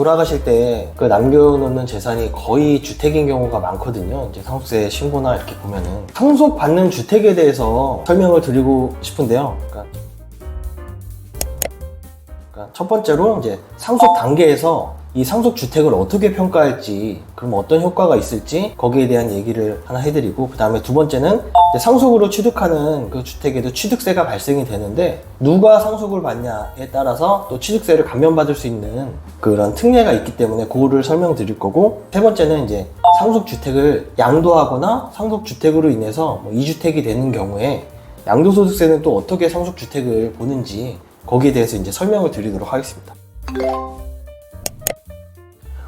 돌아가실 때 그 남겨놓는 재산이 거의 주택인 경우가 많거든요. 이제 상속세 신고나 이렇게 보면은 상속받는 주택에 대해서 설명을 드리고 싶은데요. 그러니까 첫 번째로 이제 상속 단계에서 이 상속 주택을 어떻게 평가할지, 그럼 어떤 효과가 있을지 거기에 대한 얘기를 하나 해드리고, 그 다음에 두 번째는 상속으로 취득하는 그 주택에도 취득세가 발생이 되는데 누가 상속을 받냐에 따라서 또 취득세를 감면받을 수 있는 그런 특례가 있기 때문에 그거를 설명드릴 거고, 세 번째는 이제 상속 주택을 양도하거나 상속 주택으로 인해서 뭐 2주택이 되는 경우에 양도소득세는 또 어떻게 상속 주택을 보는지 거기에 대해서 이제 설명을 드리도록 하겠습니다.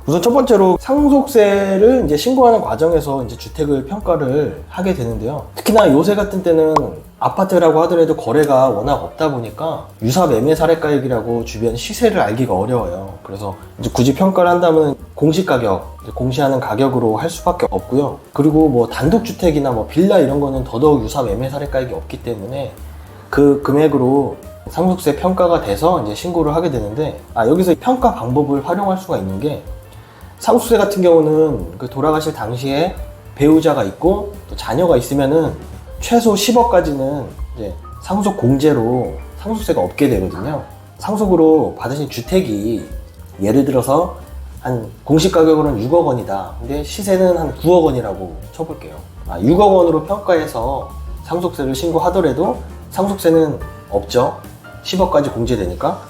우선 첫 번째로 상속세를 이제 신고하는 과정에서 이제 주택을 평가를 하게 되는데요. 특히나 요새 같은 때는 아파트라고 하더라도 거래가 워낙 없다 보니까 유사 매매 사례가액이라고 주변 시세를 알기가 어려워요. 그래서 이제 굳이 평가를 한다면 공시가격, 공시하는 가격으로 할 수밖에 없고요. 그리고 뭐 단독주택이나 뭐 빌라 이런 거는 더더욱 유사 매매 사례가액이 없기 때문에 그 금액으로 상속세 평가가 돼서 이제 신고를 하게 되는데, 여기서 평가 방법을 활용할 수가 있는 게, 상속세 같은 경우는 그 돌아가실 당시에 배우자가 있고 또 자녀가 있으면은 최소 10억까지는 이제 상속 공제로 상속세가 없게 되거든요. 상속으로 받으신 주택이 예를 들어서 한 공시 가격으로는 6억 원이다. 근데 시세는 한 9억 원이라고 쳐볼게요. 6억 원으로 평가해서 상속세를 신고하더라도 상속세는 없죠. 10억까지 공제되니까.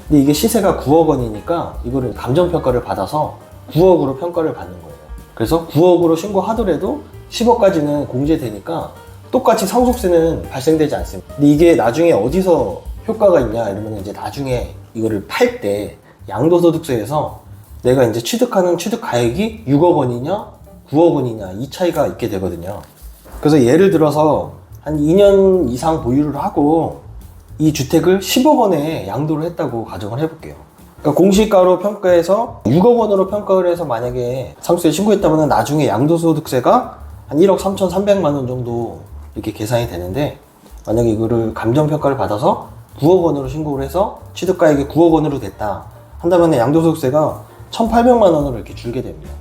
근데 이게 시세가 9억 원이니까 이거를 감정평가를 받아서 9억으로 평가를 받는 거예요. 그래서 9억으로 신고하더라도 10억까지는 공제되니까 똑같이 상속세는 발생되지 않습니다. 근데 이게 나중에 어디서 효과가 있냐 이러면 이제 나중에 이거를 팔 때 양도소득세에서 내가 이제 취득하는 취득가액이 6억 원이냐 9억 원이냐 이 차이가 있게 되거든요. 그래서 예를 들어서 한 2년 이상 보유를 하고 이 주택을 10억 원에 양도를 했다고 가정을 해볼게요. 그러니까 공시가로 평가해서 6억 원으로 평가를 해서 만약에 상속세 신고했다면 나중에 양도소득세가 한 1억 3,300만 원 정도 이렇게 계산이 되는데, 만약에 이거를 감정평가를 받아서 9억 원으로 신고를 해서 취득가액이 9억 원으로 됐다 한다면 양도소득세가 1,800만 원으로 이렇게 줄게 됩니다.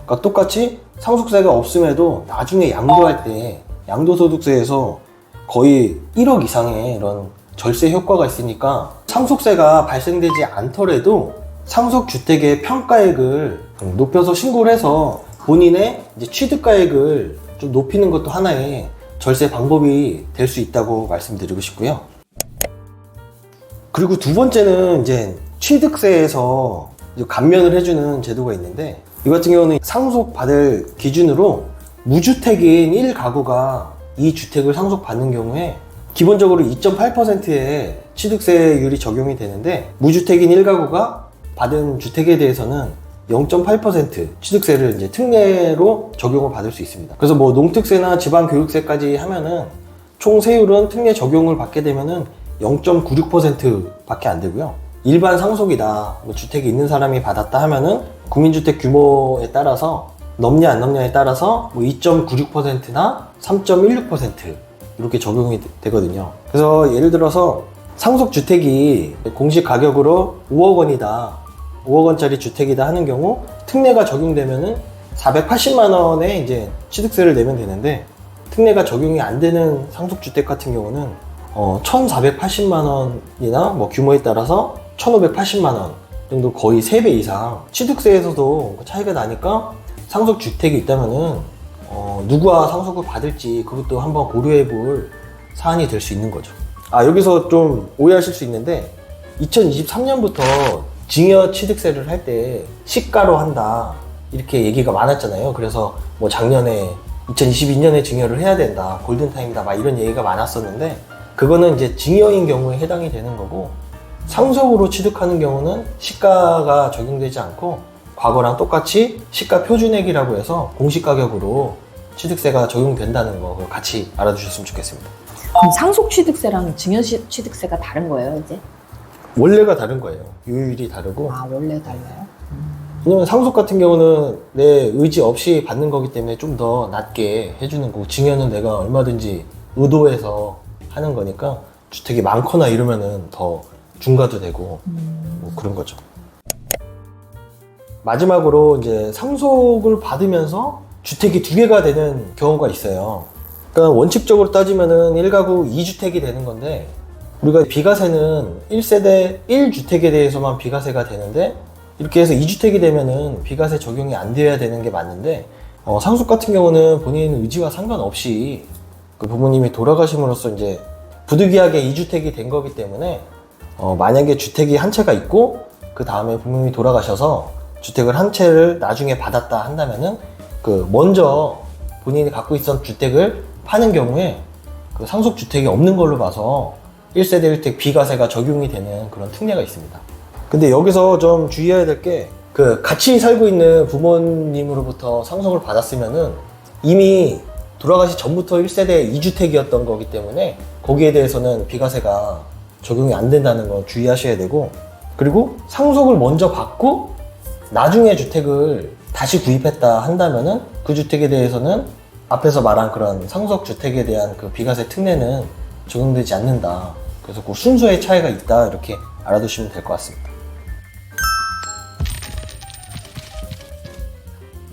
그러니까 똑같이 상속세가 없음에도 나중에 양도할 때 양도소득세에서 거의 1억 이상의 이런 절세 효과가 있으니까 상속세가 발생되지 않더라도 상속주택의 평가액을 높여서 신고를 해서 본인의 이제 취득가액을 좀 높이는 것도 하나의 절세 방법이 될 수 있다고 말씀드리고 싶고요. 그리고 두 번째는 이제 취득세에서 이제 감면을 해주는 제도가 있는데, 이 같은 경우는 상속받을 기준으로 무주택인 1가구가 이 주택을 상속받는 경우에 기본적으로 2.8%의 취득세율이 적용이 되는데, 무주택인 1가구가 받은 주택에 대해서는 0.8% 취득세를 이제 특례로 적용을 받을 수 있습니다. 그래서 뭐 농특세나 지방교육세까지 하면은 총 세율은 특례 적용을 받게 되면은 0.96% 밖에 안 되고요. 일반 상속이다, 뭐 주택이 있는 사람이 받았다 하면은 국민주택 규모에 따라서 넘냐 안 넘냐에 따라서 뭐 2.96%나 3.16% 이렇게 적용이 되거든요. 그래서 예를 들어서 상속주택이 공시가격으로 5억 원이다, 5억 원짜리 주택이다 하는 경우 특례가 적용되면은 480만 원에 이제 취득세를 내면 되는데, 특례가 적용이 안 되는 상속주택 같은 경우는 1,480만 원이나 뭐 규모에 따라서 1,580만 원 정도, 거의 3배 이상 취득세에서도 차이가 나니까 상속주택이 있다면은 누구와 상속을 받을지 그것도 한번 고려해 볼 사안이 될 수 있는 거죠. 여기서 좀 오해하실 수 있는데, 2023년부터 증여 취득세를 할 때 시가로 한다 이렇게 얘기가 많았잖아요. 그래서 뭐 작년에 2022년에 증여를 해야 된다, 골든타임이다 막 이런 얘기가 많았었는데, 그거는 이제 증여인 경우에 해당이 되는 거고, 상속으로 취득하는 경우는 시가가 적용되지 않고 과거랑 똑같이 시가 표준액이라고 해서 공시가격으로 취득세가 적용된다는 거 같이 알아두셨으면 좋겠습니다. 그럼 상속 취득세랑 증여 취득세가 다른 거예요, 이제? 원래가 다른 거예요. 요율이 다르고. 원래 달라요? 왜냐면 상속 같은 경우는 내 의지 없이 받는 거기 때문에 좀 더 낮게 해주는 거고, 증여는 내가 얼마든지 의도해서 하는 거니까 주택이 많거나 이러면은 더 중과도 되고 뭐 그런 거죠. 마지막으로 이제 상속을 받으면서 주택이 2개가 되는 경우가 있어요. 그러니까 원칙적으로 따지면은 1가구 2주택이 되는 건데, 우리가 비과세는 1세대 1주택에 대해서만 비과세가 되는데, 이렇게 해서 2주택이 되면은 비과세 적용이 안 되어야 되는 게 맞는데, 상속 같은 경우는 본인 의지와 상관없이 그 부모님이 돌아가심으로써 이제 부득이하게 2주택이 된 거기 때문에, 만약에 주택이 한 채가 있고 그 다음에 부모님이 돌아가셔서 주택을 한 채를 나중에 받았다 한다면은, 그 먼저 본인이 갖고 있던 주택을 파는 경우에 그 상속주택이 없는 걸로 봐서 1세대 1주택 비과세가 적용이 되는 그런 특례가 있습니다. 근데 여기서 좀 주의해야 될 게, 그 같이 살고 있는 부모님으로부터 상속을 받았으면은 이미 돌아가시 전부터 1세대 2주택이었던 거기 때문에 거기에 대해서는 비과세가 적용이 안 된다는 거 주의하셔야 되고, 그리고 상속을 먼저 받고 나중에 주택을 다시 구입했다 한다면은 그 주택에 대해서는 앞에서 말한 그런 상속주택에 대한 그 비과세 특례는 적용되지 않는다. 그래서 그 순서의 차이가 있다, 이렇게 알아두시면 될 것 같습니다.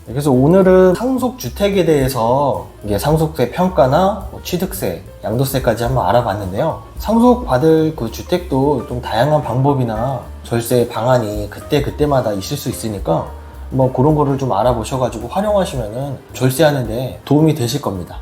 그래서 오늘은 상속주택에 대해서 이게 상속세 평가나 취득세, 양도세까지 한번 알아봤는데요. 상속받을 그 주택도 좀 다양한 방법이나 절세 방안이 그때마다 있을 수 있으니까 뭐 그런 거를 좀 알아보셔가지고 활용하시면은 절세하는데 도움이 되실 겁니다.